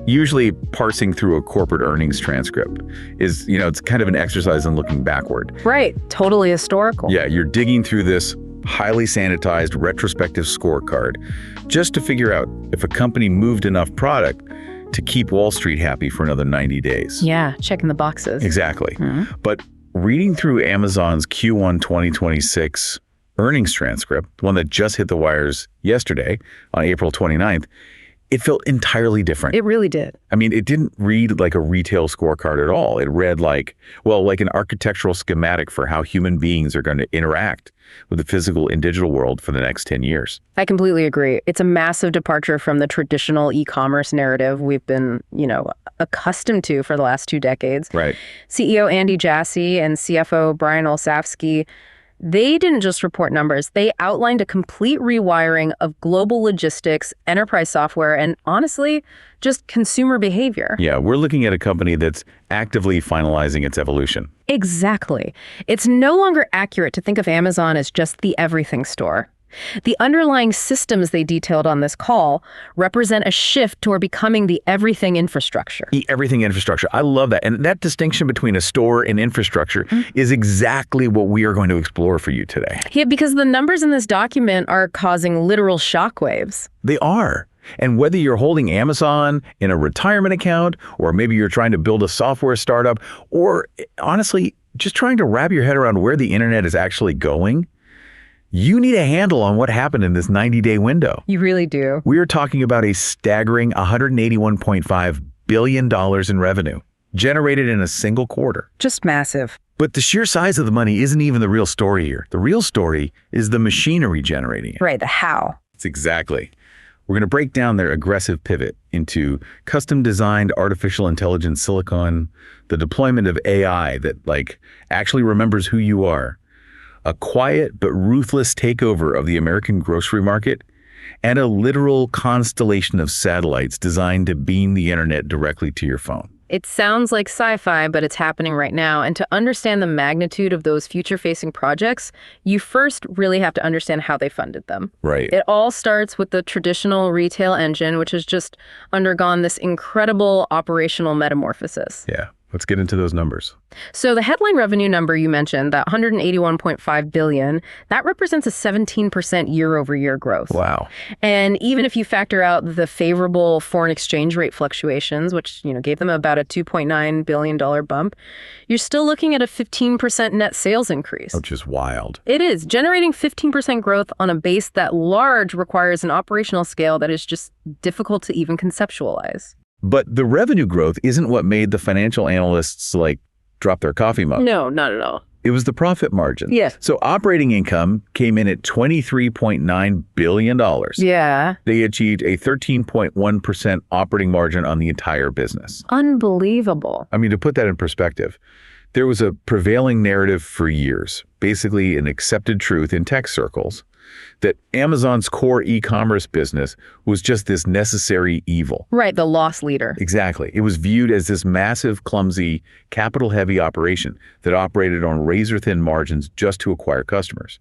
Usually parsing through a corporate earnings transcript is, it's kind of an exercise in looking backward. Right. Totally historical. Yeah, you're digging through this highly sanitized retrospective scorecard just to figure out if a company moved enough product to keep Wall Street happy for another 90 days. Yeah, checking the boxes. Exactly. But reading through Amazon's Q1 2026 earnings transcript, the one that just hit the wires yesterday on April 29th, it felt entirely different. It really did. I mean, it didn't read like a retail scorecard at all. It read like an architectural schematic for how human beings are going to interact with the physical and digital world for the next 10 years. I completely agree. It's a massive departure from the traditional e-commerce narrative we've been, accustomed to for the last 2 decades. Right. CEO Andy Jassy and CFO Brian Olsavsky, they didn't just report numbers. They outlined a complete rewiring of global logistics, enterprise software, and honestly, just consumer behavior. Yeah, we're looking at a company that's actively finalizing its evolution. Exactly. It's no longer accurate to think of Amazon as just the everything store. The underlying systems they detailed on this call represent a shift toward becoming the everything infrastructure. The everything infrastructure. I love that. And that distinction between a store and infrastructure is exactly what we are going to explore for you today. Yeah, because the numbers in this document are causing literal shockwaves. They are. And whether you're holding Amazon in a retirement account, or maybe you're trying to build a software startup, or honestly, just trying to wrap your head around where the internet is actually going, you need a handle on what happened in this 90-day window. You really do. We are talking about a staggering $181.5 billion in revenue generated in a single quarter. Just massive. But the sheer size of the money isn't even the real story here. The real story is the machinery generating it. Right, the how. It's exactly. We're going to break down their aggressive pivot into custom-designed artificial intelligence silicon, the deployment of AI that actually remembers who you are, a quiet but ruthless takeover of the American grocery market, and a literal constellation of satellites designed to beam the internet directly to your phone. It sounds like sci-fi, but it's happening right now. And to understand the magnitude of those future-facing projects, you first really have to understand how they funded them. Right. It all starts with the traditional retail engine, which has just undergone this incredible operational metamorphosis. Yeah. Let's get into those numbers. So the headline revenue number you mentioned, that $181.5 billion, that represents a 17% year-over-year growth. Wow. And even if you factor out the favorable foreign exchange rate fluctuations, which gave them about a $2.9 billion bump, you're still looking at a 15% net sales increase. Which is wild. It is. Generating 15% growth on a base that large requires an operational scale that is just difficult to even conceptualize. But the revenue growth isn't what made the financial analysts drop their coffee mug. No, not at all. It was the profit margin. Yes. So operating income came in at $23.9 billion. Yeah. They achieved a 13.1% operating margin on the entire business. Unbelievable. I mean, to put that in perspective, there was a prevailing narrative for years, basically an accepted truth in tech circles, that Amazon's core e-commerce business was just this necessary evil. Right, the loss leader. Exactly. It was viewed as this massive, clumsy, capital-heavy operation that operated on razor-thin margins just to acquire customers.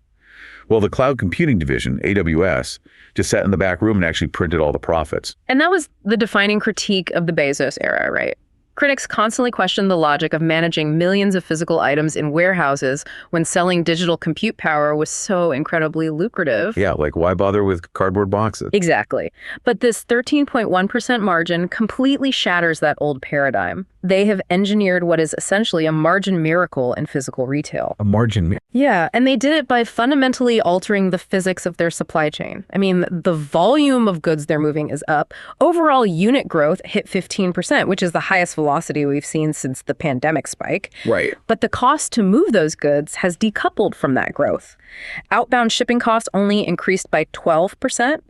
Well, the cloud computing division, AWS, just sat in the back room and actually printed all the profits. And that was the defining critique of the Bezos era, right? Critics constantly questioned the logic of managing millions of physical items in warehouses when selling digital compute power was so incredibly lucrative. Yeah, why bother with cardboard boxes? Exactly. But this 13.1% margin completely shatters that old paradigm. They have engineered what is essentially a margin miracle in physical retail. A margin miracle? Yeah, and they did it by fundamentally altering the physics of their supply chain. I mean, the volume of goods they're moving is up. Overall unit growth hit 15%, which is the highest velocity we've seen since the pandemic spike. Right. But the cost to move those goods has decoupled from that growth. Outbound shipping costs only increased by 12%,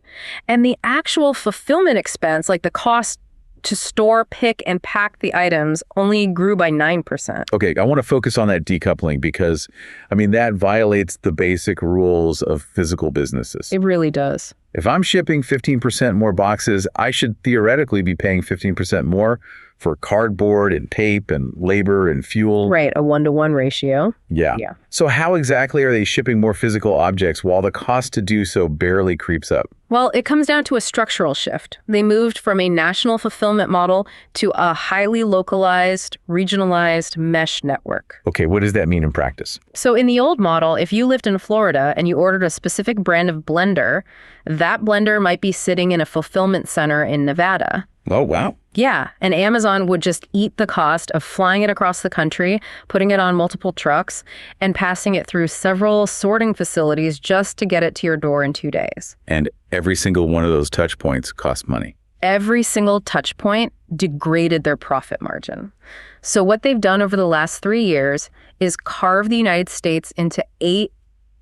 and the actual fulfillment expense, the cost to store, pick, and pack the items, only grew by 9%. Okay, I want to focus on that decoupling because, that violates the basic rules of physical businesses. It really does. If I'm shipping 15% more boxes, I should theoretically be paying 15% more for cardboard and tape and labor and fuel. Right, a 1-to-1 ratio. Yeah. Yeah. So how exactly are they shipping more physical objects while the cost to do so barely creeps up? Well, it comes down to a structural shift. They moved from a national fulfillment model to a highly localized, regionalized mesh network. Okay, what does that mean in practice? So in the old model, if you lived in Florida and you ordered a specific brand of blender, that blender might be sitting in a fulfillment center in Nevada. Oh, wow. Yeah, and Amazon would just eat the cost of flying it across the country, putting it on multiple trucks, and passing it through several sorting facilities just to get it to your door in 2 days. And every single one of those touch points costs money. Every single touch point degraded their profit margin. So what they've done over the last 3 years is carve the United States into 8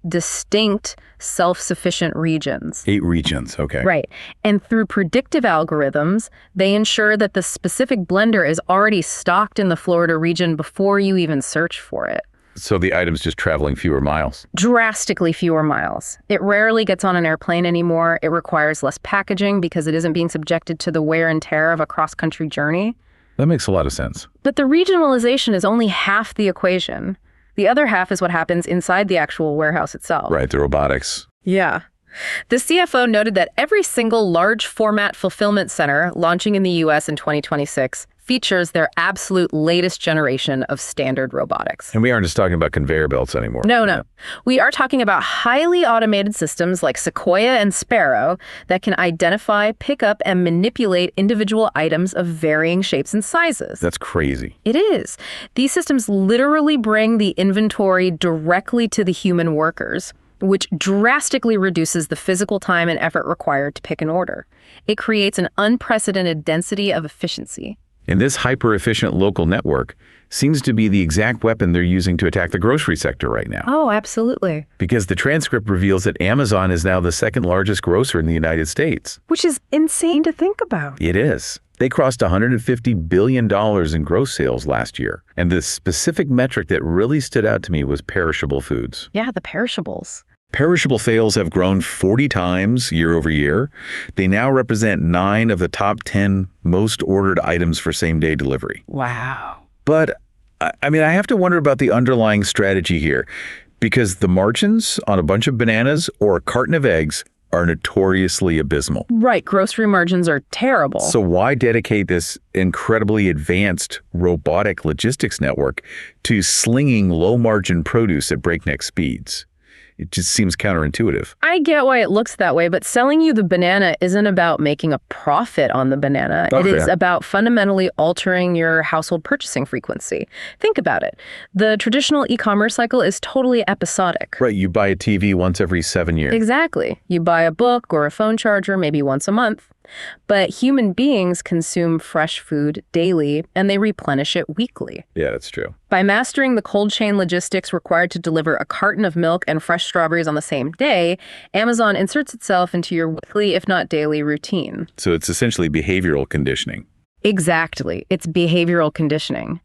distinct self-sufficient regions. 8 regions, okay. Right. And through predictive algorithms, they ensure that the specific blender is already stocked in the Florida region before you even search for it. So the item's just traveling fewer miles. Drastically fewer miles. It rarely gets on an airplane anymore. It requires less packaging because it isn't being subjected to the wear and tear of a cross-country journey. That makes a lot of sense. But the regionalization is only half the equation. The other half is what happens inside the actual warehouse itself. Right, the robotics. Yeah. The CFO noted that every single large format fulfillment center launching in the US in 2026 features their absolute latest generation of standard robotics. And we aren't just talking about conveyor belts anymore. No. We are talking about highly automated systems like Sequoia and Sparrow that can identify, pick up, and manipulate individual items of varying shapes and sizes. That's crazy. It is. These systems literally bring the inventory directly to the human workers, which drastically reduces the physical time and effort required to pick an order. It creates an unprecedented density of efficiency. And this hyper-efficient local network seems to be the exact weapon they're using to attack the grocery sector right now. Oh, absolutely. Because the transcript reveals that Amazon is now the second largest grocer in the United States. Which is insane to think about. It is. They crossed $150 billion in gross sales last year. And the specific metric that really stood out to me was perishable foods. Yeah, the perishables. Perishable sales have grown 40 times year over year. They now represent 9 of the top 10 most ordered items for same-day delivery. Wow. But, I have to wonder about the underlying strategy here, because the margins on a bunch of bananas or a carton of eggs are notoriously abysmal. Right, grocery margins are terrible. So why dedicate this incredibly advanced robotic logistics network to slinging low-margin produce at breakneck speeds? It just seems counterintuitive. I get why it looks that way, but selling you the banana isn't about making a profit on the banana. Okay. It is about fundamentally altering your household purchasing frequency. Think about it. The traditional e-commerce cycle is totally episodic. Right, you buy a TV once every 7 years. Exactly. You buy a book or a phone charger maybe once a month. But human beings consume fresh food daily, and they replenish it weekly. Yeah, that's true. By mastering the cold chain logistics required to deliver a carton of milk and fresh strawberries on the same day, Amazon inserts itself into your weekly, if not daily, routine. So it's essentially behavioral conditioning. Exactly. It's behavioral conditioning.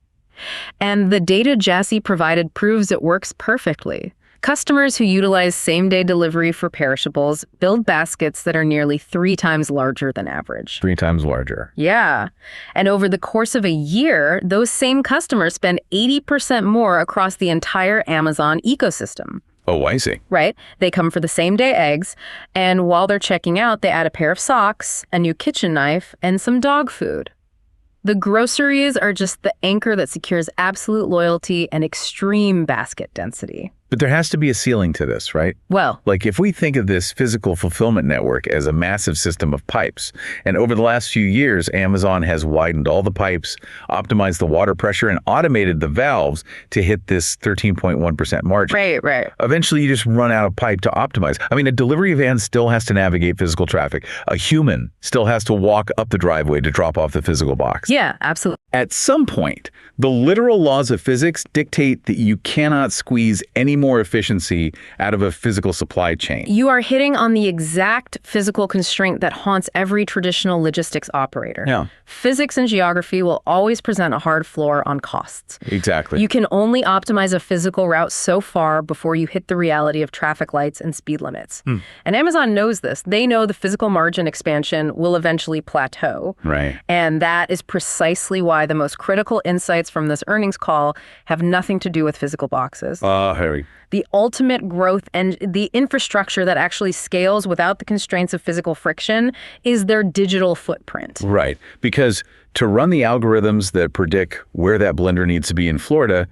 And the data Jassy provided proves it works perfectly. Customers who utilize same-day delivery for perishables build baskets that are nearly 3 times larger than average. 3 times larger. Yeah. And over the course of a year, those same customers spend 80% more across the entire Amazon ecosystem. Oh, I see. Right? They come for the same-day eggs, and while they're checking out, they add a pair of socks, a new kitchen knife, and some dog food. The groceries are just the anchor that secures absolute loyalty and extreme basket density. But there has to be a ceiling to this, right? Well, Like if we think of this physical fulfillment network as a massive system of pipes, and over the last few years, Amazon has widened all the pipes, optimized the water pressure, and automated the valves to hit this 13.1% margin. right. Eventually, you just run out of pipe to optimize. A delivery van still has to navigate physical traffic. A human still has to walk up the driveway to drop off the physical box. Yeah, absolutely. At some point, the literal laws of physics dictate that you cannot squeeze any more efficiency out of a physical supply chain. You are hitting on the exact physical constraint that haunts every traditional logistics operator. Yeah. Physics and geography will always present a hard floor on costs. Exactly. You can only optimize a physical route so far before you hit the reality of traffic lights and speed limits. And Amazon knows this. They know the physical margin expansion will eventually plateau. Right. And that is precisely why the most critical insights from this earnings call have nothing to do with physical boxes. Harry. The ultimate growth and the infrastructure that actually scales without the constraints of physical friction is their digital footprint. Right. Because to run the algorithms that predict where that blender needs to be in Florida,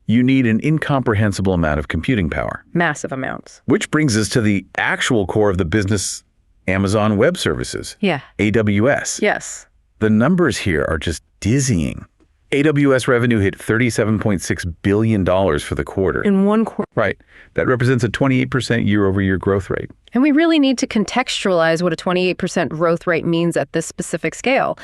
you need an incomprehensible amount of computing power. Massive amounts. Which brings us to the actual core of the business, Amazon Web Services. Yeah. AWS. Yes. The numbers here are just dizzying. AWS revenue hit $37.6 billion for the quarter. In one quarter. Right. That represents a 28% year-over-year growth rate. And we really need to contextualize what a 28% growth rate means at this specific scale.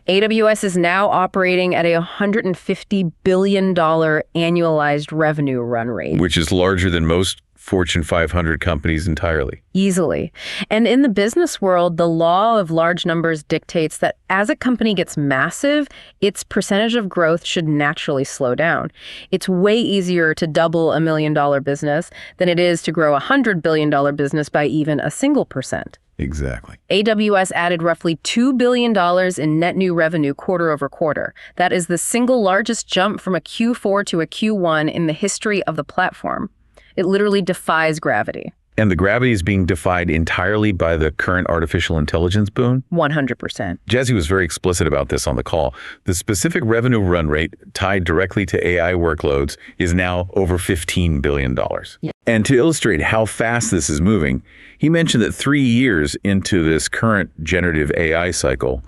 AWS is now operating at a $150 billion annualized revenue run rate. Which is larger than most Fortune 500 companies entirely. Easily. And in the business world, the law of large numbers dictates that as a company gets massive, its percentage of growth should naturally slow down. It's way easier to double $1 million business than it is to grow a $100 billion business by even a single percent. Exactly. AWS added roughly $2 billion in net new revenue quarter over quarter. That is the single largest jump from a Q4 to a Q1 in the history of the platform. It literally defies gravity. And the gravity is being defied entirely by the current artificial intelligence boom? 100%. Jesse was very explicit about this on the call. The specific revenue run rate tied directly to AI workloads is now over $15 billion. Yeah. And to illustrate how fast this is moving, he mentioned that 3 years into this current generative AI cycle,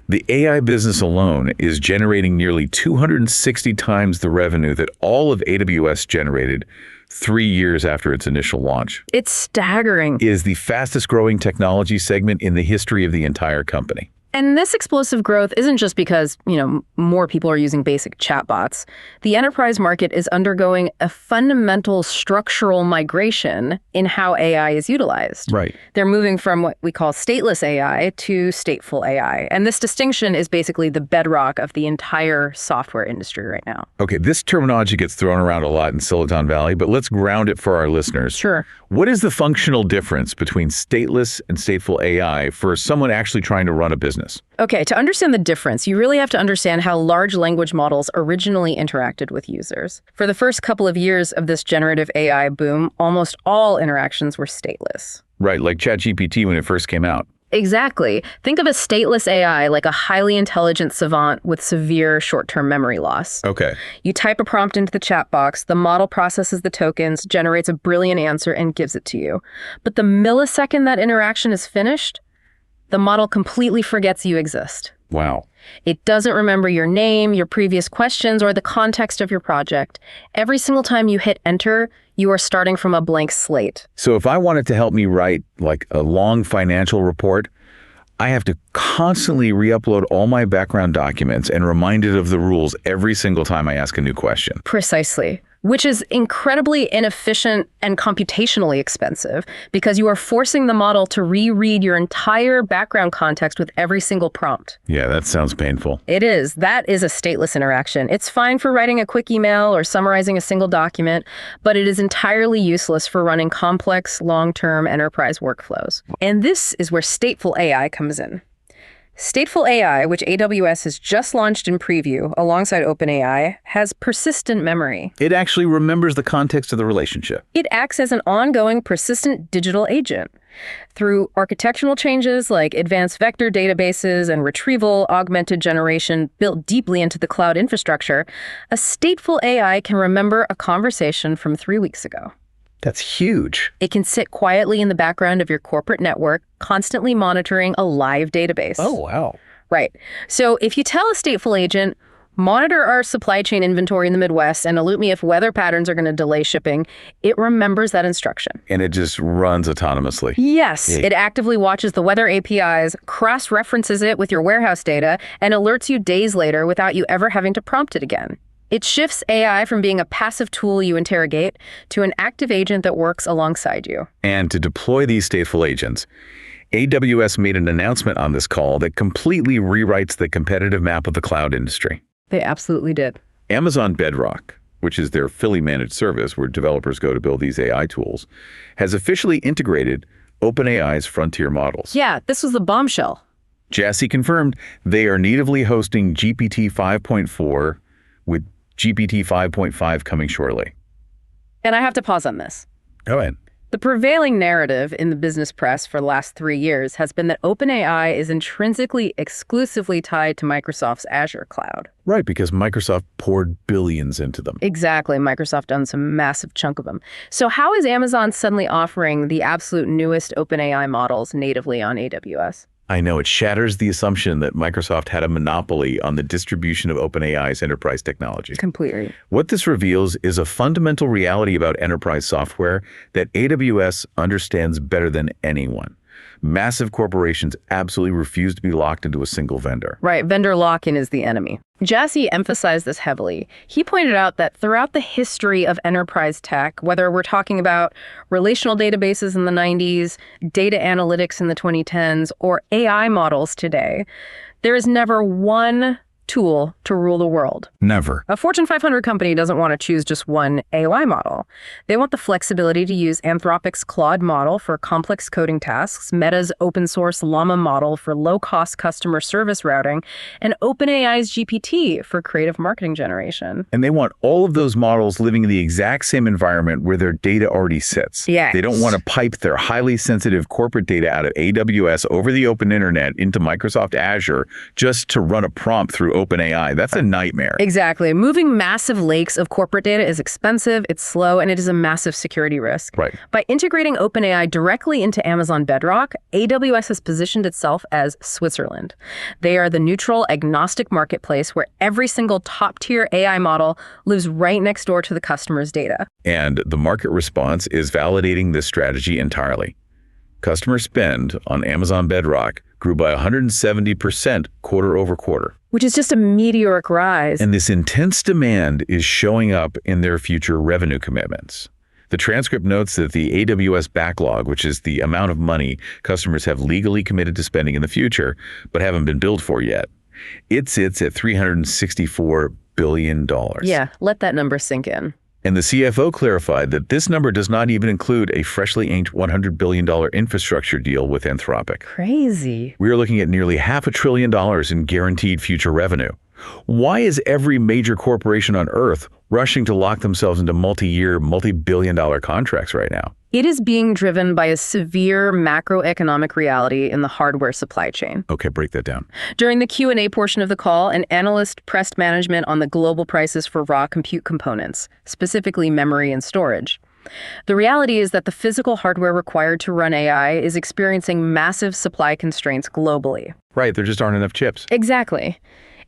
the AI business alone is generating nearly 260 times the revenue that all of AWS generated 3 years after its initial launch. It's staggering. It is the fastest growing technology segment in the history of the entire company. And this explosive growth isn't just because, more people are using basic chatbots. The enterprise market is undergoing a fundamental structural migration in how AI is utilized. Right. They're moving from what we call stateless AI to stateful AI. And this distinction is basically the bedrock of the entire software industry right now. Okay, this terminology gets thrown around a lot in Silicon Valley, but let's ground it for our listeners. Sure. What is the functional difference between stateless and stateful AI for someone actually trying to run a business? Okay, to understand the difference, you really have to understand how large language models originally interacted with users. For the first couple of years of this generative AI boom, almost all interactions were stateless. Right, like ChatGPT when it first came out. Exactly. Think of a stateless AI like a highly intelligent savant with severe short-term memory loss. Okay. You type a prompt into the chat box, the model processes the tokens, generates a brilliant answer, and gives it to you. But the millisecond that interaction is finished, the model completely forgets you exist. Wow. It doesn't remember your name, your previous questions, or the context of your project. Every single time you hit enter, you are starting from a blank slate. So if I wanted to help me write like a long financial report, I have to constantly re-upload all my background documents and remind it of the rules every single time I ask a new question. Precisely. Which is incredibly inefficient and computationally expensive because you are forcing the model to reread your entire background context with every single prompt. Yeah, that sounds painful. It is. That is a stateless interaction. It's fine for writing a quick email or summarizing a single document, but it is entirely useless for running complex, long-term enterprise workflows. And this is where stateful AI comes in. Stateful AI, which AWS has just launched in preview alongside OpenAI, has persistent memory. It actually remembers the context of the relationship. It acts as an ongoing, persistent digital agent. Through architectural changes like advanced vector databases and retrieval augmented generation built deeply into the cloud infrastructure, a stateful AI can remember a conversation from 3 weeks ago. That's huge. It can sit quietly in the background of your corporate network, constantly monitoring a live database. Oh, wow. Right. So if you tell a stateful agent, Monitor our supply chain inventory in the Midwest and alert me if weather patterns are going to delay shipping. It remembers that instruction. And it just runs autonomously. Yes, Yay. it actively watches the weather APIs, cross-references it with your warehouse data, and alerts you days later without you ever having to prompt it again. It shifts AI from being a passive tool you interrogate to an active agent that works alongside you. And to deploy these stateful agents, AWS made an announcement on this call that completely rewrites the competitive map of the cloud industry. They absolutely did. Amazon Bedrock, which is their fully managed service where developers go to build these AI tools, has officially integrated OpenAI's frontier models. Yeah, this was the bombshell. Jassy confirmed they are natively hosting GPT 5.4 with GPT 5.5 coming shortly. And I have to pause on this. Go ahead. The prevailing narrative in the business press for the last 3 years has been that OpenAI is intrinsically exclusively tied to Microsoft's Azure cloud. Right, because Microsoft poured billions into them. Exactly. Microsoft owns a massive chunk of them. So how is Amazon suddenly offering the absolute newest OpenAI models natively on AWS? I know it shatters the assumption that Microsoft had a monopoly on the distribution of OpenAI's enterprise technology. Completely. What this reveals is a fundamental reality about enterprise software that AWS understands better than anyone. Massive corporations absolutely refuse to be locked into a single vendor. Right. Vendor lock-in is the enemy. Jassy emphasized this heavily. He pointed out that throughout the history of enterprise tech, whether we're talking about relational databases in the 90s, data analytics in the 2010s, or AI models today, there is never one tool to rule the world. Never. A Fortune 500 company doesn't want to choose just one AI model. They want the flexibility to use Anthropic's Claude model for complex coding tasks, Meta's open source Llama model for low-cost customer service routing, and OpenAI's GPT for creative marketing generation. And they want all of those models living in the exact same environment where their data already sits. Yes. They don't want to pipe their highly sensitive corporate data out of AWS over the open internet into Microsoft Azure just to run a prompt through OpenAI. That's a nightmare. Exactly. Moving massive lakes of corporate data is expensive, it's slow, and it is a massive security risk. Right. By integrating OpenAI directly into Amazon Bedrock, AWS has positioned itself as Switzerland. They are the neutral, agnostic marketplace where every single top-tier AI model lives right next door to the customer's data. And the market response is validating this strategy entirely. Customer spend on Amazon Bedrock grew by 170% quarter over quarter. Which is just a meteoric rise. And this intense demand is showing up in their future revenue commitments. The transcript notes that the AWS backlog, which is the amount of money customers have legally committed to spending in the future, but haven't been billed for yet, it sits at $364 billion. Yeah, let that number sink in. And the CFO clarified that this number does not even include a freshly inked $100 billion infrastructure deal with Anthropic. Crazy. We are looking at nearly $500 billion in guaranteed future revenue. Why is every major corporation on Earth rushing to lock themselves into multi-year, multi-billion-dollar contracts right now? It is being driven by a severe macroeconomic reality in the hardware supply chain. Okay, break that down. During the Q&A portion of the call, an analyst pressed management on the global prices for raw compute components, specifically memory and storage. The reality is that the physical hardware required to run AI is experiencing massive supply constraints globally. Right, there just aren't enough chips. Exactly.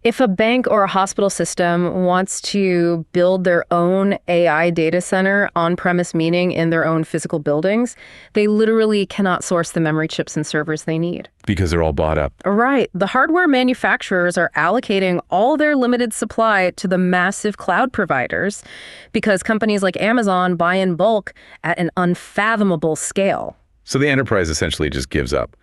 If a bank or a hospital system wants to build their own AI data center on-premise, meaning in their own physical buildings, they literally cannot source the memory chips and servers they need. Because they're all bought up. Right. The hardware manufacturers are allocating all their limited supply to the massive cloud providers because companies like Amazon buy in bulk at an unfathomable scale. So the enterprise essentially just gives up.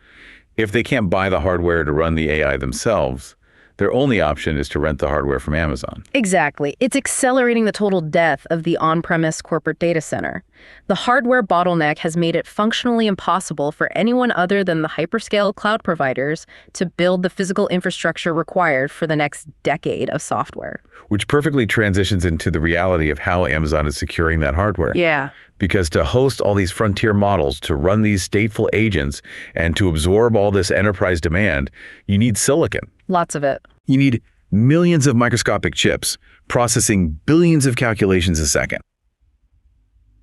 If they can't buy the hardware to run the AI themselves, their only option is to rent the hardware from Amazon. Exactly. It's accelerating the total death of the on-premise corporate data center. The hardware bottleneck has made it functionally impossible for anyone other than the hyperscale cloud providers to build the physical infrastructure required for the next decade of software. Which perfectly transitions into the reality of how Amazon is securing that hardware. Yeah. Because to host all these frontier models, to run these stateful agents, and to absorb all this enterprise demand, you need silicon. Lots of it. You need millions of microscopic chips processing billions of calculations a second.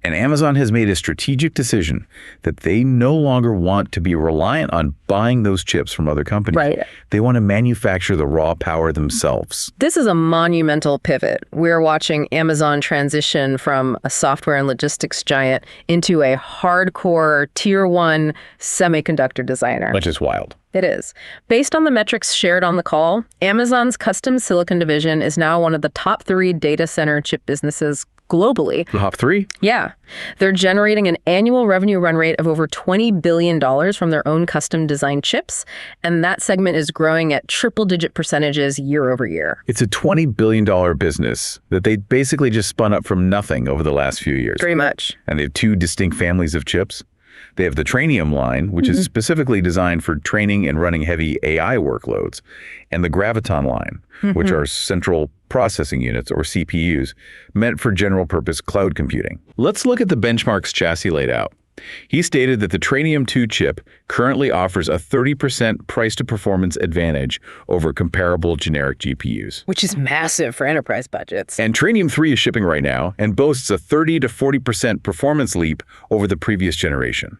And Amazon has made a strategic decision that they no longer want to be reliant on buying those chips from other companies. Right. They want to manufacture the raw power themselves. This is a monumental pivot. We're watching Amazon transition from a software and logistics giant into a hardcore tier 1 semiconductor designer. Which is wild. It is. Based on the metrics shared on the call, Amazon's custom silicon division is now one of the top 3 data center chip businesses globally. Top 3? Yeah. They're generating an annual revenue run rate of over $20 billion from their own custom designed chips, and that segment is growing at triple-digit percentages year over year. It's a $20 billion business that they basically just spun up from nothing over the last few years. Very much. And they have 2 distinct families of chips. They have the Trainium line, which is specifically designed for training and running heavy AI workloads, and the Graviton line, which are central processing units, or CPUs, meant for general-purpose cloud computing. Let's look at the benchmarks Chassis laid out. He stated that the Trainium 2 chip currently offers a 30% price-to-performance advantage over comparable generic GPUs. Which is massive for enterprise budgets. And Trainium 3 is shipping right now and boasts a 30 to 40% performance leap over the previous generation.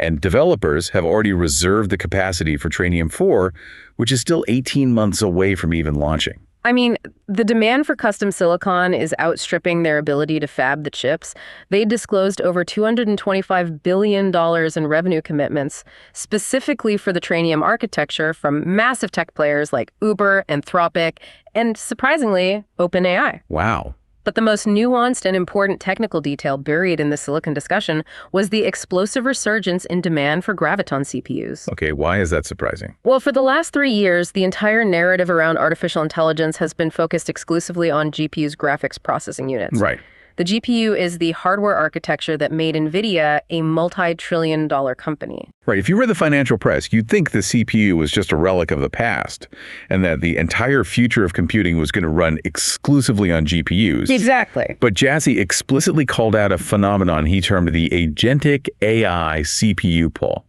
And developers have already reserved the capacity for Trainium 4, which is still 18 months away from even launching. I mean, the demand for custom silicon is outstripping their ability to fab the chips. They disclosed over $225 billion in revenue commitments, specifically for the Trainium architecture from massive tech players like Uber, Anthropic, and surprisingly, OpenAI. Wow. But the most nuanced and important technical detail buried in the silicon discussion was the explosive resurgence in demand for Graviton CPUs. Okay, why is that surprising? Well, for the last 3 years, the entire narrative around artificial intelligence has been focused exclusively on GPU's graphics processing units. Right. The GPU is the hardware architecture that made NVIDIA a multi-trillion-dollar company. Right. If you read the financial press, you'd think the CPU was just a relic of the past and that the entire future of computing was going to run exclusively on GPUs. Exactly. But Jassy explicitly called out a phenomenon he termed the agentic AI CPU pull.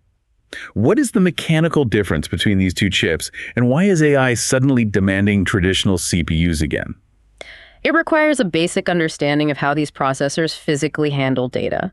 What is the mechanical difference between these 2 chips, and why is AI suddenly demanding traditional CPUs again? It requires a basic understanding of how these processors physically handle data.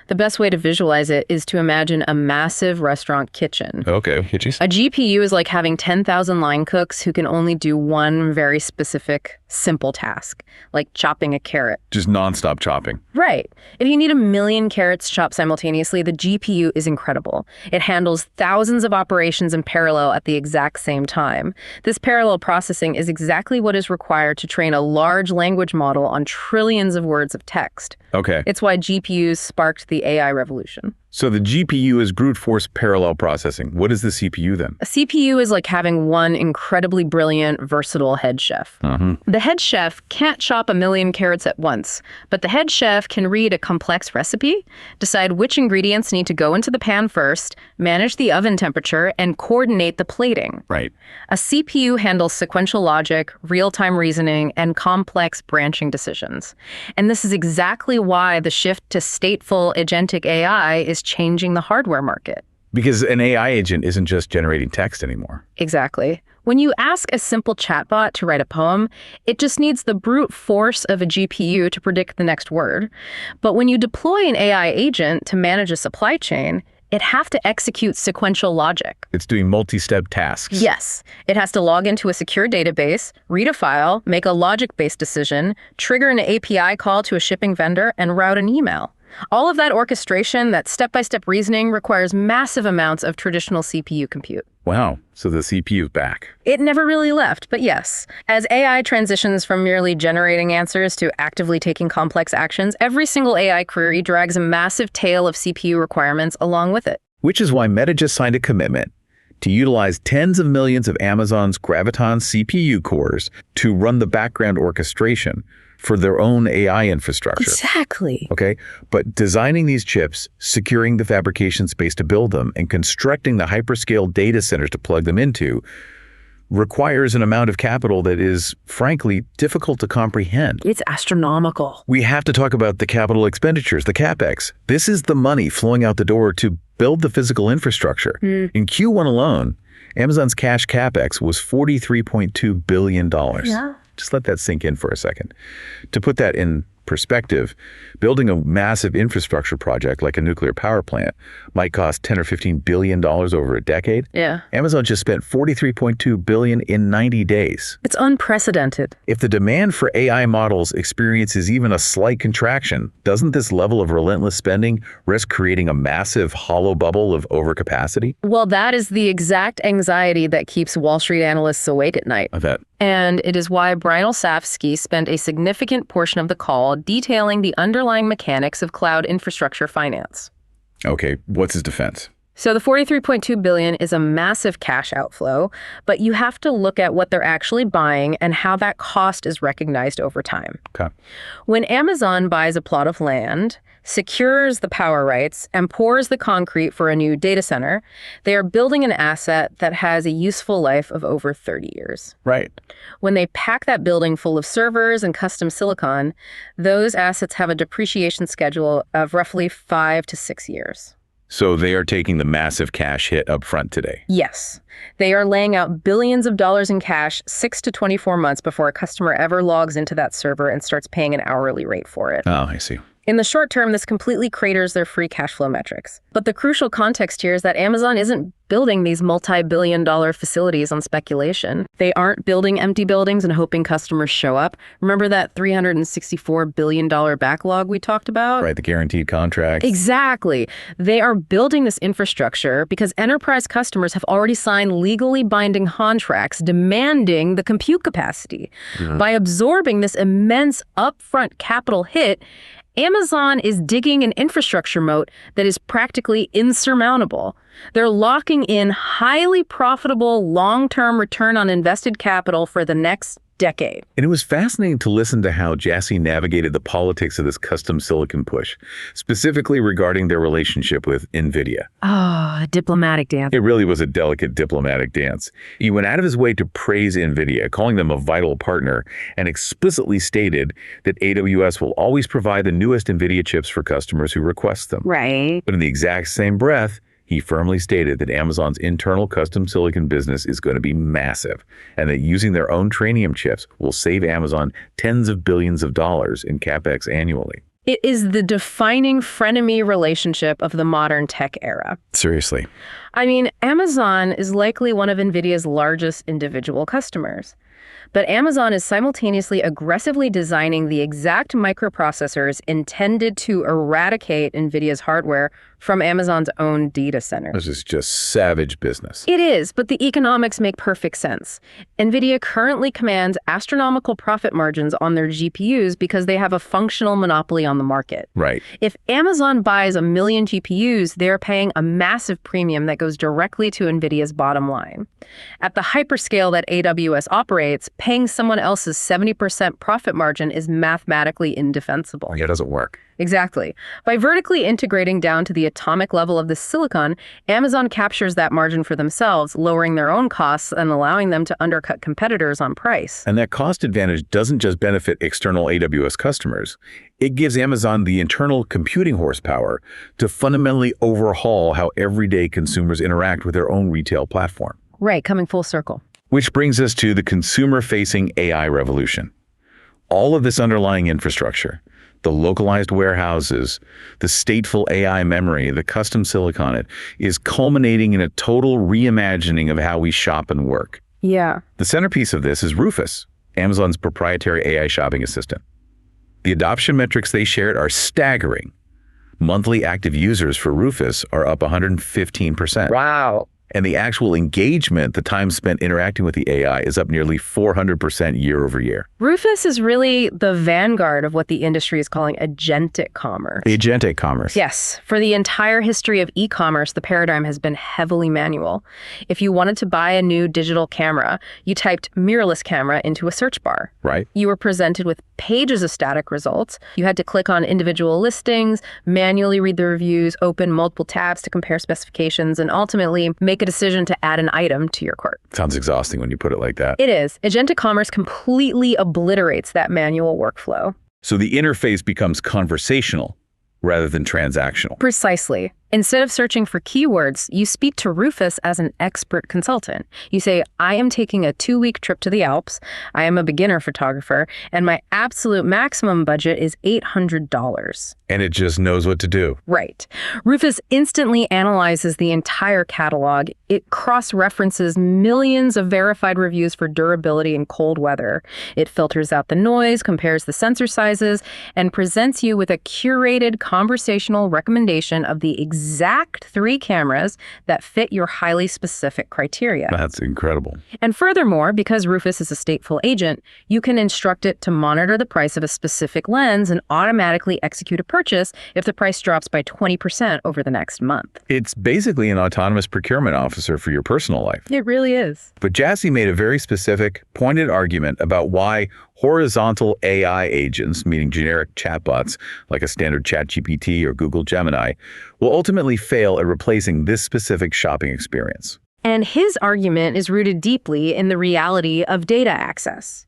The best way to visualize it is to imagine a massive restaurant kitchen. Okay, kitchies. A GPU is like having 10,000 line cooks who can only do one very specific, simple task, like chopping a carrot. Just nonstop chopping. Right. If you need 1 million carrots chopped simultaneously, the GPU is incredible. It handles thousands of operations in parallel at the exact same time. This parallel processing is exactly what is required to train a large language model on trillions of words of text. Okay. It's why GPUs sparked the AI revolution. So the GPU is brute force parallel processing. What is the CPU then? A CPU is like having one incredibly brilliant, versatile head chef. The head chef can't chop 1 million carrots at once, but the head chef can read a complex recipe, decide which ingredients need to go into the pan first, manage the oven temperature, and coordinate the plating. Right. A CPU handles sequential logic, real-time reasoning, and complex branching decisions. And this is exactly why the shift to stateful agentic AI is changing the hardware market. Because an AI agent isn't just generating text anymore. Exactly. When you ask a simple chatbot to write a poem, it just needs the brute force of a GPU to predict the next word. But when you deploy an AI agent to manage a supply chain, it has to execute sequential logic. It's doing multi-step tasks. Yes. It has to log into a secure database, read a file, make a logic-based decision, trigger an API call to a shipping vendor, and route an email. All of that orchestration, that step-by-step reasoning, requires massive amounts of traditional CPU compute. Wow. So the CPU is back. It never really left, but yes. As AI transitions from merely generating answers to actively taking complex actions, every single AI query drags a massive tail of CPU requirements along with it. Which is why Meta just signed a commitment to utilize tens of millions of Amazon's Graviton CPU cores to run the background orchestration for their own AI infrastructure. Exactly. Okay, but designing these chips, securing the fabrication space to build them, and constructing the hyperscale data centers to plug them into requires an amount of capital that is, frankly, difficult to comprehend. It's astronomical. We have to talk about the capital expenditures, the CapEx. This is the money flowing out the door to build the physical infrastructure. In Q1 alone, Amazon's cash CapEx was $43.2 billion. Yeah. Just let that sink in for a second. To put that in perspective, building a massive infrastructure project like a nuclear power plant might cost $10 or $15 billion over a decade. Yeah. Amazon just spent $43.2 billion in 90 days. It's unprecedented. If the demand for AI models experiences even a slight contraction, doesn't this level of relentless spending risk creating a massive hollow bubble of overcapacity? Well, that is the exact anxiety that keeps Wall Street analysts awake at night. I bet. And it is why Brian Olsavsky spent a significant portion of the call detailing the underlying mechanics of cloud infrastructure finance. Okay, what's his defense? So the $43.2 billion is a massive cash outflow, but you have to look at what they're actually buying and how that cost is recognized over time. Okay. When Amazon buys a plot of land, secures the power rights, and pours the concrete for a new data center, they are building an asset that has a useful life of over 30 years. Right. When they pack that building full of servers and custom silicon, those assets have a depreciation schedule of roughly 5 to 6 years. So they are taking the massive cash hit up front today. Yes. They are laying out billions of dollars in cash 6 to 24 months before a customer ever logs into that server and starts paying an hourly rate for it. Oh, I see. In the short term, this completely craters their free cash flow metrics. But the crucial context here is that Amazon isn't building these multi-billion-dollar facilities on speculation. They aren't building empty buildings and hoping customers show up. Remember that $364 billion backlog we talked about? Right, the guaranteed contract. Exactly. They are building this infrastructure because enterprise customers have already signed legally binding contracts demanding the compute capacity. By absorbing this immense upfront capital hit, Amazon is digging an infrastructure moat that is practically insurmountable. They're locking in highly profitable long-term return on invested capital for the next decade. And it was fascinating to listen to how Jassy navigated the politics of this custom silicon push, specifically regarding their relationship with NVIDIA. Oh, a diplomatic dance. It really was a delicate diplomatic dance. He went out of his way to praise NVIDIA, calling them a vital partner, and explicitly stated that AWS will always provide the newest NVIDIA chips for customers who request them. Right. But in the exact same breath, he firmly stated that Amazon's internal custom silicon business is going to be massive, and that using their own Trainium chips will save Amazon tens of billions of dollars in CapEx annually. It is the defining frenemy relationship of the modern tech era. Seriously. I mean, Amazon is likely one of NVIDIA's largest individual customers. But Amazon is simultaneously aggressively designing the exact microprocessors intended to eradicate NVIDIA's hardware from Amazon's own data center. This is just savage business. It is, but the economics make perfect sense. NVIDIA currently commands astronomical profit margins on their GPUs because they have a functional monopoly on the market. Right. If Amazon buys 1 million GPUs, they're paying a massive premium that goes directly to NVIDIA's bottom line. At the hyperscale that AWS operates, paying someone else's 70% profit margin is mathematically indefensible. Yeah, it doesn't work. Exactly. By vertically integrating down to the atomic level of the silicon, Amazon captures that margin for themselves, lowering their own costs and allowing them to undercut competitors on price. And that cost advantage doesn't just benefit external AWS customers. It gives Amazon the internal computing horsepower to fundamentally overhaul how everyday consumers interact with their own retail platform. Right, coming full circle. Which brings us to the consumer-facing AI revolution. All of this underlying infrastructure, the localized warehouses, the stateful AI memory, the custom silicon, is culminating in a total reimagining of how we shop and work. Yeah. The centerpiece of this is Rufus, Amazon's proprietary AI shopping assistant. The adoption metrics they shared are staggering. Monthly active users for Rufus are up 115%. Wow. And the actual engagement, the time spent interacting with the AI, is up nearly 400% year over year. Rufus is really the vanguard of what the industry is calling agentic commerce. Agentic commerce. Yes. For the entire history of e-commerce, the paradigm has been heavily manual. If you wanted to buy a new digital camera, you typed mirrorless camera into a search bar. Right. You were presented with pages of static results. You had to click on individual listings, manually read the reviews, open multiple tabs to compare specifications, and ultimately make a decision to add an item to your cart. Sounds exhausting when you put it like that. It is. Agentic commerce completely obliterates that manual workflow. So the interface becomes conversational rather than transactional. Precisely. Instead of searching for keywords, you speak to Rufus as an expert consultant. You say, I am taking a 2-week trip to the Alps, I am a beginner photographer, and my absolute maximum budget is $800. And it just knows what to do. Right. Rufus instantly analyzes the entire catalog. It cross-references millions of verified reviews for durability in cold weather. It filters out the noise, compares the sensor sizes, and presents you with a curated conversational recommendation of the exact 3 cameras that fit your highly specific criteria. That's incredible. And furthermore, because Rufus is a stateful agent, you can instruct it to monitor the price of a specific lens and automatically execute a purchase if the price drops by 20% over the next month. It's basically an autonomous procurement officer for your personal life. It really is. But Jassy made a very specific, pointed argument about why horizontal AI agents, meaning generic chatbots like a standard ChatGPT or Google Gemini, will ultimately fail at replacing this specific shopping experience. And his argument is rooted deeply in the reality of data access.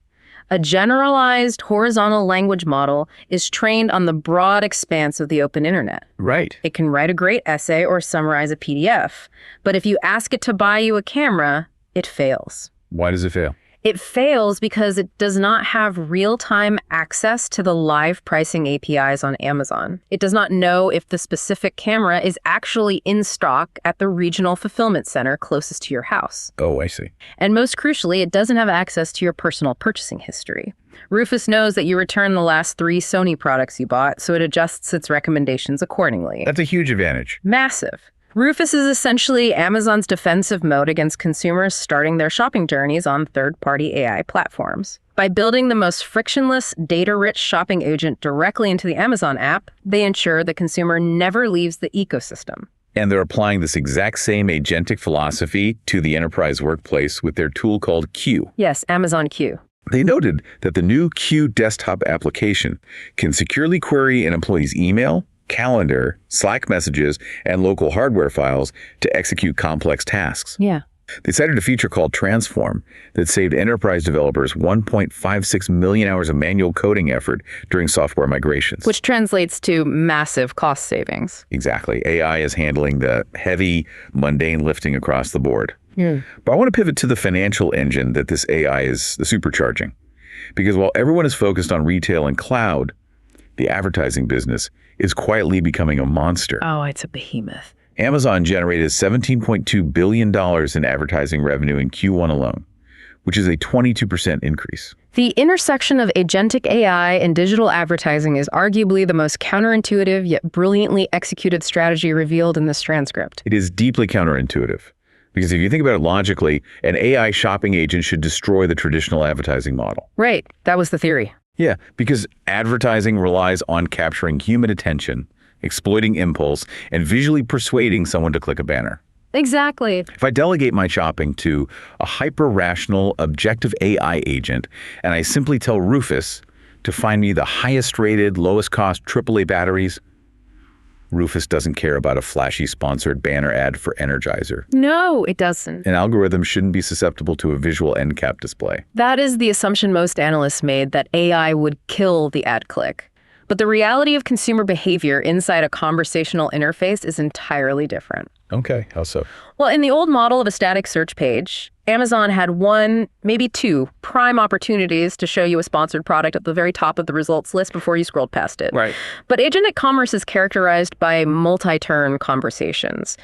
A generalized horizontal language model is trained on the broad expanse of the open internet. Right. It can write a great essay or summarize a PDF, but if you ask it to buy you a camera, it fails. Why does it fail? It fails because it does not have real-time access to the live pricing APIs on Amazon. It does not know if the specific camera is actually in stock at the regional fulfillment center closest to your house. Oh, I see. And most crucially, it doesn't have access to your personal purchasing history. Rufus knows that you returned the last 3 Sony products you bought, so it adjusts its recommendations accordingly. That's a huge advantage. Massive. Rufus is essentially Amazon's defensive mode against consumers starting their shopping journeys on third-party AI platforms. By building the most frictionless, data-rich shopping agent directly into the Amazon app, they ensure the consumer never leaves the ecosystem. And they're applying this exact same agentic philosophy to the enterprise workplace with their tool called Q. Yes, Amazon Q. They noted that the new Q desktop application can securely query an employee's email, calendar, Slack messages, and local hardware files to execute complex tasks. Yeah. They cited a feature called Transform that saved enterprise developers 1.56 million hours of manual coding effort during software migrations. Which translates to massive cost savings. Exactly. AI is handling the heavy, mundane lifting across the board. But I want to pivot to the financial engine that this AI is supercharging. Because while everyone is focused on retail and cloud, the advertising business is quietly becoming a monster. Oh, it's a behemoth. Amazon generated $17.2 billion in advertising revenue in Q1 alone, which is a 22% increase. The intersection of agentic AI and digital advertising is arguably the most counterintuitive yet brilliantly executed strategy revealed in this transcript. It is deeply counterintuitive. Because if you think about it logically, an AI shopping agent should destroy the traditional advertising model. Right. That was the theory. Yeah, because advertising relies on capturing human attention, exploiting impulse, and visually persuading someone to click a banner. Exactly. If I delegate my shopping to a hyper-rational, objective AI agent, and I simply tell Rufus to find me the highest-rated, lowest-cost AAA batteries, Rufus doesn't care about a flashy sponsored banner ad for Energizer. No, it doesn't. An algorithm shouldn't be susceptible to a visual end cap display. That is the assumption most analysts made, that AI would kill the ad click. But the reality of consumer behavior inside a conversational interface is entirely different. Okay, how so? Well, in the old model of a static search page, Amazon had 1, maybe 2 prime opportunities to show you a sponsored product at the very top of the results list before you scrolled past it. Right. But agentic commerce is characterized by multi-turn conversations.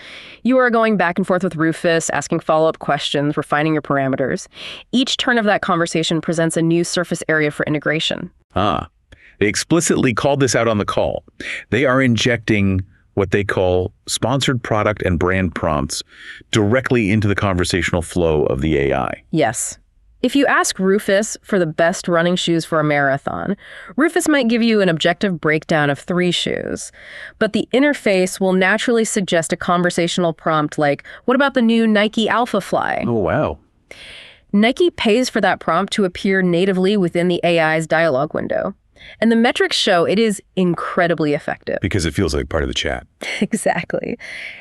You are going back and forth with Rufus, asking follow-up questions, refining your parameters. Each turn of that conversation presents a new surface area for integration. They explicitly called this out on the call. They are injecting what they call sponsored product and brand prompts directly into the conversational flow of the AI. Yes. If you ask Rufus for the best running shoes for a marathon, Rufus might give you an objective breakdown of 3 shoes. But the interface will naturally suggest a conversational prompt like, what about the new Nike Alpha Fly? Oh, wow. Nike pays for that prompt to appear natively within the AI's dialog window. And the metrics show it is incredibly effective. Because it feels like part of the chat. Exactly.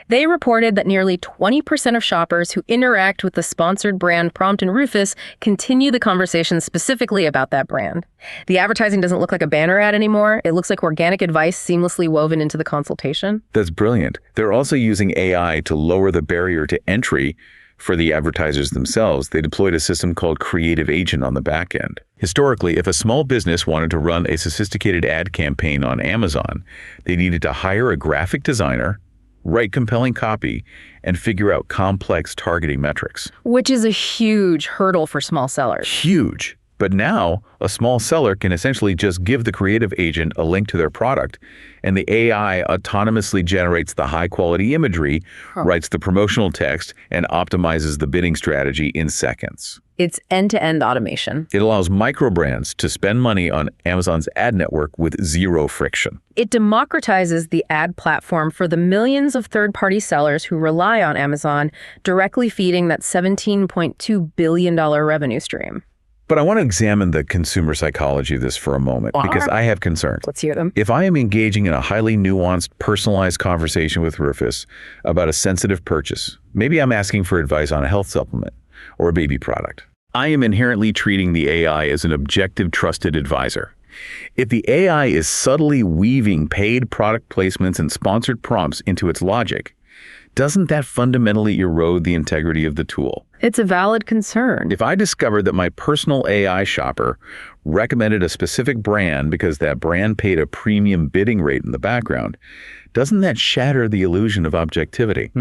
They reported that nearly 20% of shoppers who interact with the sponsored brand prompt in Rufus continue the conversation specifically about that brand. The advertising doesn't look like a banner ad anymore. It looks like organic advice seamlessly woven into the consultation. That's brilliant. They're also using AI to lower the barrier to entry for the advertisers themselves. They deployed a system called Creative Agent on the back end. Historically, if a small business wanted to run a sophisticated ad campaign on Amazon, they needed to hire a graphic designer, write compelling copy, and figure out complex targeting metrics. Which is a huge hurdle for small sellers. Huge. But now, a small seller can essentially just give the creative agent a link to their product, and the AI autonomously generates the high-quality imagery, writes the promotional text, and optimizes the bidding strategy in seconds. It's end-to-end automation. It allows micro brands to spend money on Amazon's ad network with zero friction. It democratizes the ad platform for the millions of third-party sellers who rely on Amazon, directly feeding that $17.2 billion revenue stream. But I want to examine the consumer psychology of this for a moment, because I have concerns. Let's hear them. If I am engaging in a highly nuanced, personalized conversation with Rufus about a sensitive purchase, maybe I'm asking for advice on a health supplement or a baby product, I am inherently treating the AI as an objective, trusted advisor. If the AI is subtly weaving paid product placements and sponsored prompts into its logic, doesn't that fundamentally erode the integrity of the tool? It's a valid concern. If I discovered that my personal AI shopper recommended a specific brand because that brand paid a premium bidding rate in the background, doesn't that shatter the illusion of objectivity?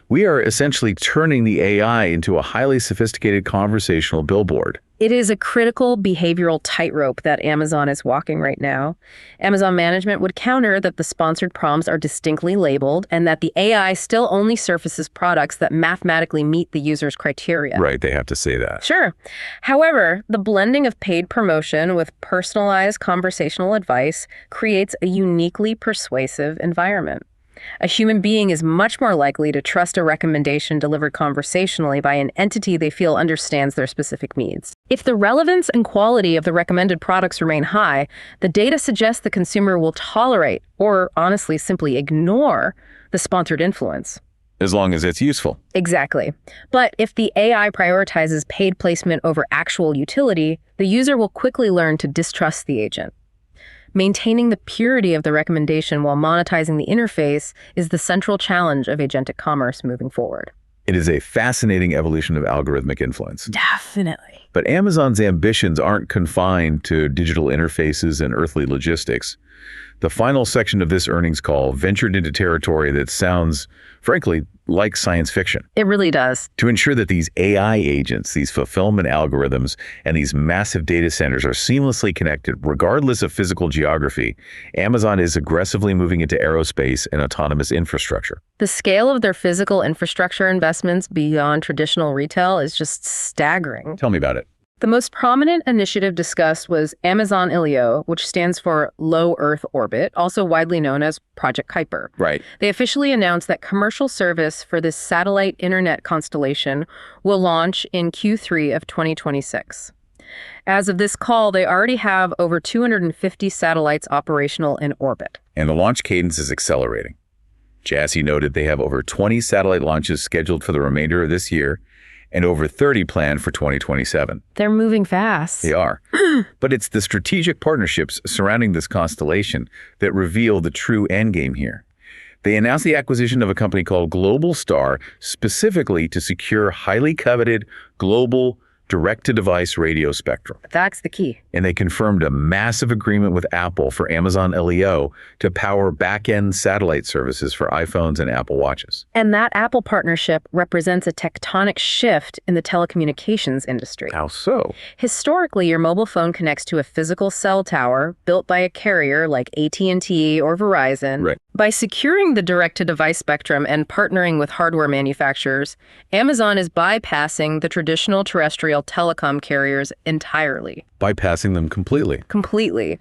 We are essentially turning the AI into a highly sophisticated conversational billboard. It is a critical behavioral tightrope that Amazon is walking right now. Amazon management would counter that the sponsored prompts are distinctly labeled and that the AI still only surfaces products that mathematically meet the user's criteria. Right, they have to say that. Sure. However, the blending of paid promotion with personalized conversational advice creates a uniquely persuasive environment. A human being is much more likely to trust a recommendation delivered conversationally by an entity they feel understands their specific needs. If the relevance and quality of the recommended products remain high, the data suggests the consumer will tolerate, or honestly simply ignore, the sponsored influence. As long as it's useful. Exactly. But if the AI prioritizes paid placement over actual utility, the user will quickly learn to distrust the agent. Maintaining the purity of the recommendation while monetizing the interface is the central challenge of agentic commerce moving forward. It is a fascinating evolution of algorithmic influence. Definitely. But Amazon's ambitions aren't confined to digital interfaces and earthly logistics. The final section of this earnings call ventured into territory that sounds, frankly, like science fiction. It really does. To ensure that these AI agents, these fulfillment algorithms, and these massive data centers are seamlessly connected, regardless of physical geography, Amazon is aggressively moving into aerospace and autonomous infrastructure. The scale of their physical infrastructure investments beyond traditional retail is just staggering. Tell me about it. The most prominent initiative discussed was Amazon LEO, which stands for Low Earth Orbit, also widely known as Project Kuiper. Right. They officially announced that commercial service for this satellite internet constellation will launch in Q3 of 2026. As of this call, they already have over 250 satellites operational in orbit. And the launch cadence is accelerating. Jassy noted they have over 20 satellite launches scheduled for the remainder of this year, and over 30 planned for 2027. They're moving fast. They are. But it's the strategic partnerships surrounding this constellation that reveal the true endgame here. They announced the acquisition of a company called Global Star specifically to secure highly coveted global direct-to-device radio spectrum. That's the key. And they confirmed a massive agreement with Apple for Amazon LEO to power back-end satellite services for iPhones and Apple Watches. And that Apple partnership represents a tectonic shift in the telecommunications industry. How so? Historically, your mobile phone connects to a physical cell tower built by a carrier like AT&T or Verizon. Right. By securing the direct-to-device spectrum and partnering with hardware manufacturers, Amazon is bypassing the traditional terrestrial telecom carriers entirely. Bypassing them completely. Completely.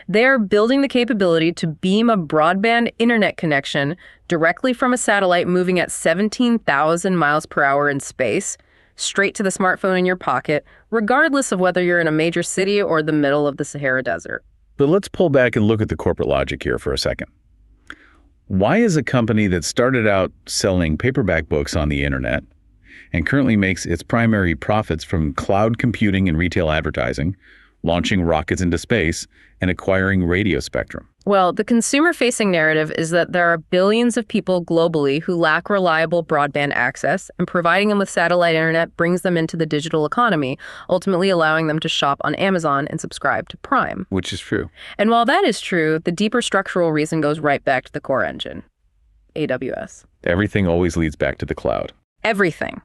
They're building the capability to beam a broadband internet connection directly from a satellite moving at 17,000 miles per hour in space, straight to the smartphone in your pocket, regardless of whether you're in a major city or the middle of the Sahara Desert. But let's pull back and look at the corporate logic here for a second. Why is a company that started out selling paperback books on the internet and currently makes its primary profits from cloud computing and retail advertising, launching rockets into space, and acquiring radio spectrum? Well, the consumer-facing narrative is that there are billions of people globally who lack reliable broadband access, and providing them with satellite internet brings them into the digital economy, ultimately allowing them to shop on Amazon and subscribe to Prime. Which is true. And while that is true, the deeper structural reason goes right back to the core engine, AWS. Everything always leads back to the cloud. Everything.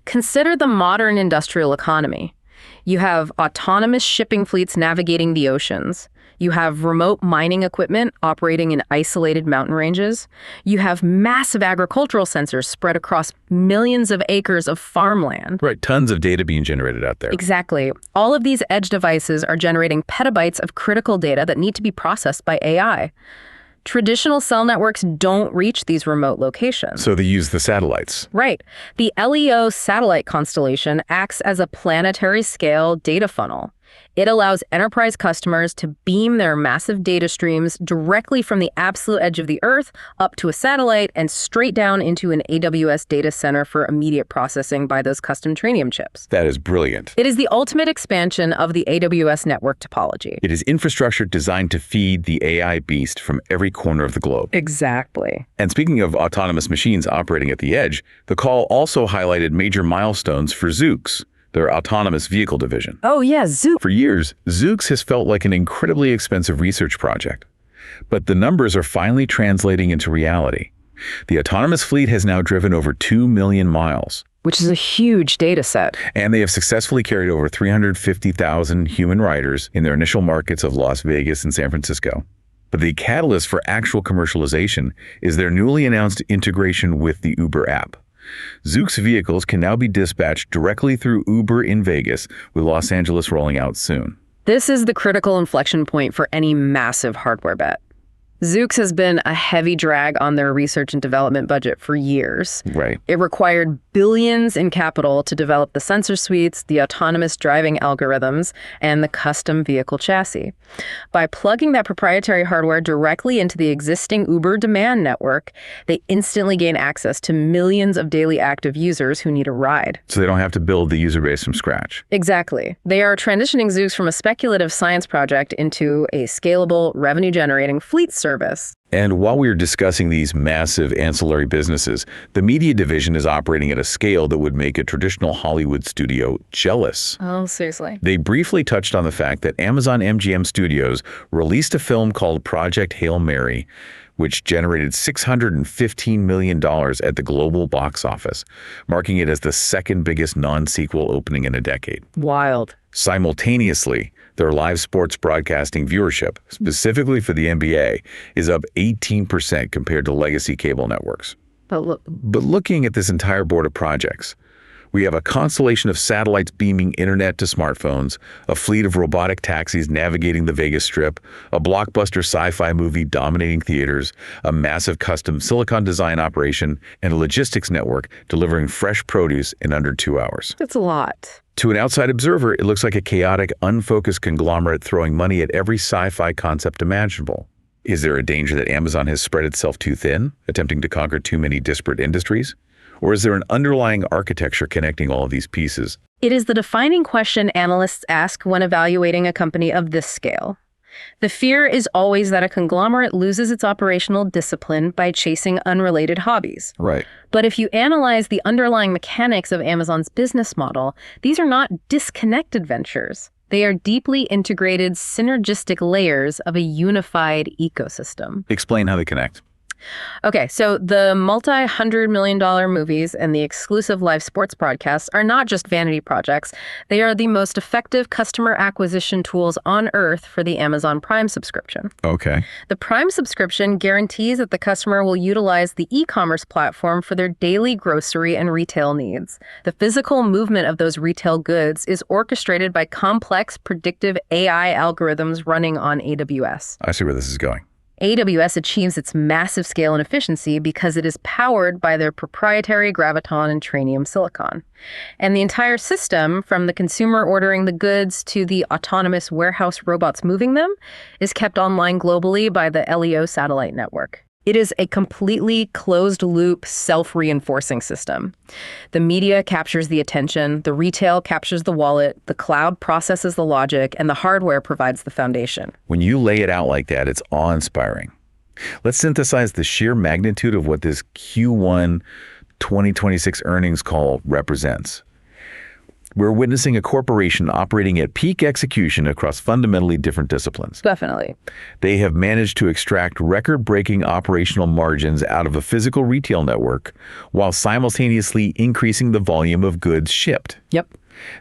Consider the modern industrial economy. You have autonomous shipping fleets navigating the oceans. You have remote mining equipment operating in isolated mountain ranges. You have massive agricultural sensors spread across millions of acres of farmland. Right, tons of data being generated out there. Exactly. All of these edge devices are generating petabytes of critical data that need to be processed by AI. Traditional cell networks don't reach these remote locations. So they use the satellites. Right. The LEO satellite constellation acts as a planetary-scale data funnel. It allows enterprise customers to beam their massive data streams directly from the absolute edge of the Earth up to a satellite and straight down into an AWS data center for immediate processing by those custom Trainium chips. That is brilliant. It is the ultimate expansion of the AWS network topology. It is infrastructure designed to feed the AI beast from every corner of the globe. Exactly. And speaking of autonomous machines operating at the edge, the call also highlighted major milestones for Zoox, their autonomous vehicle division. Oh yeah, Zoox. For years, Zoox has felt like an incredibly expensive research project. But the numbers are finally translating into reality. The autonomous fleet has now driven over 2 million miles. Which is a huge data set. And they have successfully carried over 350,000 human riders in their initial markets of Las Vegas and San Francisco. But the catalyst for actual commercialization is their newly announced integration with the Uber app. Zoox vehicles can now be dispatched directly through Uber in Vegas, with Los Angeles rolling out soon. This is the critical inflection point for any massive hardware bet. Zoox has been a heavy drag on their research and development budget for years. Right. It required billions in capital to develop the sensor suites, the autonomous driving algorithms, and the custom vehicle chassis. By plugging that proprietary hardware directly into the existing Uber demand network, they instantly gain access to millions of daily active users who need a ride. So they don't have to build the user base from scratch. Exactly. They are transitioning Zoox from a speculative science project into a scalable, revenue-generating fleet service. And while we are discussing these massive ancillary businesses, the media division is operating at a scale that would make a traditional Hollywood studio jealous. Oh, seriously? They briefly touched on the fact that Amazon MGM Studios released a film called Project Hail Mary, which generated $615 million at the global box office, marking it as the second biggest non-sequel opening in a decade. Wild. Simultaneously, their live sports broadcasting viewership, specifically for the NBA, is up 18% compared to legacy cable networks. But looking at this entire board of projects, we have a constellation of satellites beaming internet to smartphones, a fleet of robotic taxis navigating the Vegas Strip, a blockbuster sci-fi movie dominating theaters, a massive custom silicon design operation, and a logistics network delivering fresh produce in under 2 hours. That's a lot. To an outside observer, it looks like a chaotic, unfocused conglomerate throwing money at every sci-fi concept imaginable. Is there a danger that Amazon has spread itself too thin, attempting to conquer too many disparate industries? Or is there an underlying architecture connecting all of these pieces? It is the defining question analysts ask when evaluating a company of this scale. The fear is always that a conglomerate loses its operational discipline by chasing unrelated hobbies. Right. But if you analyze the underlying mechanics of Amazon's business model, these are not disconnected ventures. They are deeply integrated, synergistic layers of a unified ecosystem. Explain how they connect. Okay, so the multi-$100 million movies and the exclusive live sports broadcasts are not just vanity projects. They are the most effective customer acquisition tools on earth for the Amazon Prime subscription. Okay. The Prime subscription guarantees that the customer will utilize the e-commerce platform for their daily grocery and retail needs. The physical movement of those retail goods is orchestrated by complex predictive AI algorithms running on AWS. I see where this is going. AWS achieves its massive scale and efficiency because it is powered by their proprietary graviton and tranium silicon. And the entire system, from the consumer ordering the goods to the autonomous warehouse robots moving them, is kept online globally by the LEO satellite network. It is a completely closed-loop, self-reinforcing system. The media captures the attention, the retail captures the wallet, the cloud processes the logic, and the hardware provides the foundation. When you lay it out like that, it's awe-inspiring. Let's synthesize the sheer magnitude of what this Q1 2026 earnings call represents. We're witnessing a corporation operating at peak execution across fundamentally different disciplines. Definitely. They have managed to extract record-breaking operational margins out of a physical retail network while simultaneously increasing the volume of goods shipped. Yep.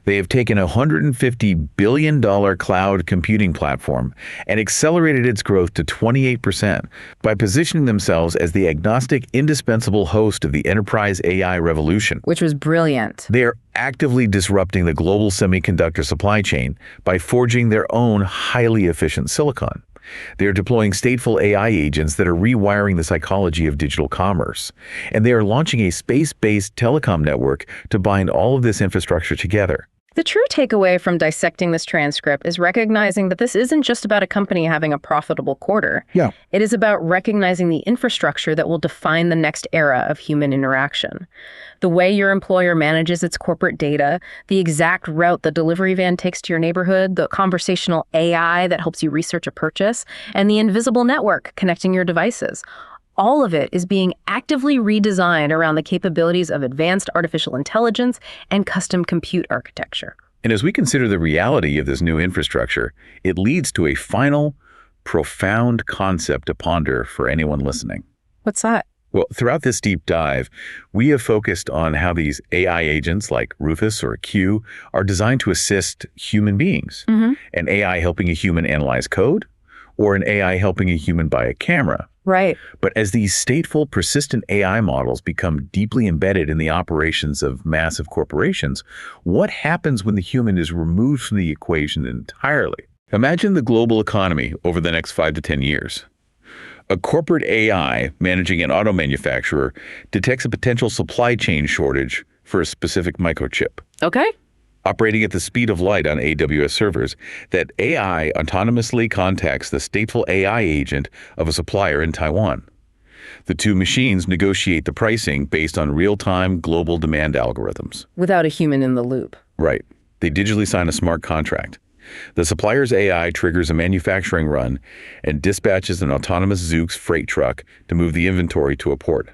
They have taken a $150 billion cloud computing platform and accelerated its growth to 28% by positioning themselves as the agnostic, indispensable host of the enterprise AI revolution. Which was brilliant. They are actively disrupting the global semiconductor supply chain by forging their own highly efficient silicon. They are deploying stateful AI agents that are rewiring the psychology of digital commerce. And they are launching a space-based telecom network to bind all of this infrastructure together. The true takeaway from dissecting this transcript is recognizing that this isn't just about a company having a profitable quarter. Yeah. It is about recognizing the infrastructure that will define the next era of human interaction. The way your employer manages its corporate data, the exact route the delivery van takes to your neighborhood, the conversational AI that helps you research a purchase, and the invisible network connecting your devices. All of it is being actively redesigned around the capabilities of advanced artificial intelligence and custom compute architecture. And as we consider the reality of this new infrastructure, it leads to a final, profound concept to ponder for anyone listening. What's that? Well, throughout this deep dive, we have focused on how these AI agents like Rufus or Q are designed to assist human beings. An AI helping a human analyze code, or an AI helping a human buy a camera. Right. But as these stateful, persistent AI models become deeply embedded in the operations of massive corporations, what happens when the human is removed from the equation entirely? Imagine the global economy over the next 5 to 10 years. A corporate AI managing an auto manufacturer detects a potential supply chain shortage for a specific microchip. Okay. Operating at the speed of light on AWS servers, that AI autonomously contacts the stateful AI agent of a supplier in Taiwan. The two machines negotiate the pricing based on real-time global demand algorithms. Without a human in the loop. Right. They digitally sign a smart contract. The supplier's AI triggers a manufacturing run and dispatches an autonomous Zoox freight truck to move the inventory to a port.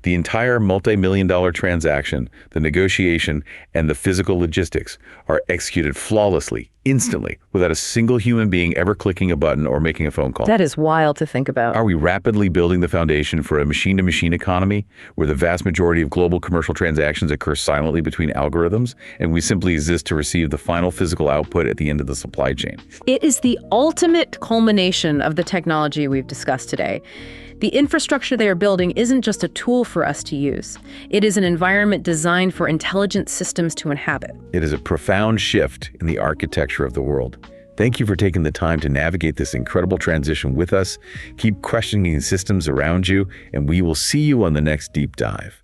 The entire multi-million-dollar transaction, the negotiation, and the physical logistics are executed flawlessly, instantly, without a single human being ever clicking a button or making a phone call. That is wild to think about. Are we rapidly building the foundation for a machine-to-machine economy where the vast majority of global commercial transactions occur silently between algorithms, and we simply exist to receive the final physical output at the end of the supply chain? It is the ultimate culmination of the technology we've discussed today. The infrastructure they are building isn't just a tool for us to use. It is an environment designed for intelligent systems to inhabit. It is a profound shift in the architecture of the world. Thank you for taking the time to navigate this incredible transition with us. Keep questioning the systems around you, and we will see you on the next deep dive.